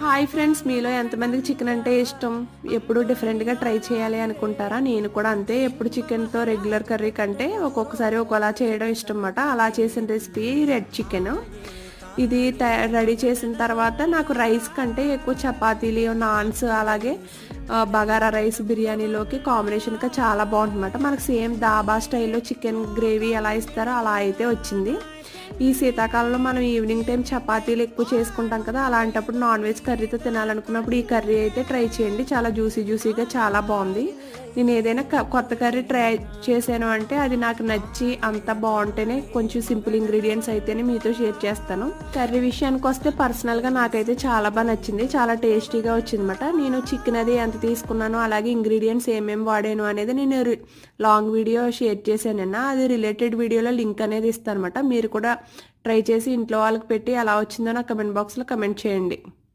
Hi friends, మీలో ఎంతమందికి chicken అంటే ఇష్టం? ఎప్పుడు డిఫరెంట్గా ట్రై చేయాలి అనుకుంటారా? నేను కూడా అంతే. ఎప్పుడు చికెన్తో రెగ్యులర్ కర్రీ కంటే ఒక్కొక్కసారి ఒకలా చేయడం ఇష్టం అన్నమాట. అలా చేసిన రెసిపీ రెడ్ చికెన్. ఇది రెడీ చేసిన తర్వాత నాకు రైస్ కంటే ఎక్కువ చపాతీలు, నాన్స్, అలాగే బగారా రైస్ బిర్యానీలోకి కాంబినేషన్గా చాలా బాగుంటుందన్నమాట. మనకు సేమ్ దాబా స్టైల్లో చికెన్ గ్రేవీ ఎలా ఇస్తారో అలా అయితే వచ్చింది. ఈ శీతాకాలంలో మనం ఈవినింగ్ టైం చపాతీలు ఎక్కువ చేసుకుంటాం కదా, అలాంటప్పుడు నాన్ వెజ్ కర్రీతో తినాలనుకున్నప్పుడు ఈ కర్రీ అయితే ట్రై చేయండి. చాలా జ్యూసీగా చాలా బాగుంది. నేను ఏదైనా కొత్త కర్రీ ట్రై చేశాను అంటే అది నాకు నచ్చి అంత బాగుంటేనే, కొంచెం సింపుల్ ఇంగ్రీడియంట్స్ అయితేనే మీతో షేర్ చేస్తాను. కర్రీ విషయానికి వస్తే పర్సనల్గా నాకైతే చాలా బాగా నచ్చింది. చాలా టేస్టీగా వచ్చిందన్నమాట. నేను చికెన్ అది ఎంత తీసుకున్నాను, అలాగే ఇంగ్రీడియంట్స్ ఏమేమి వాడాను అనేది నేను లాంగ్ వీడియో షేర్ చేశానన్నా. అది రిలేటెడ్ వీడియోలో లింక్ అనేది ఇస్తాను అనమాట. మీరు కూడా ట్రై చేసి ఇంట్లో వాళ్ళకి పెట్టి ఎలా వచ్చిందో నా కమెంట్ బాక్స్లో కమెంట్ చేయండి.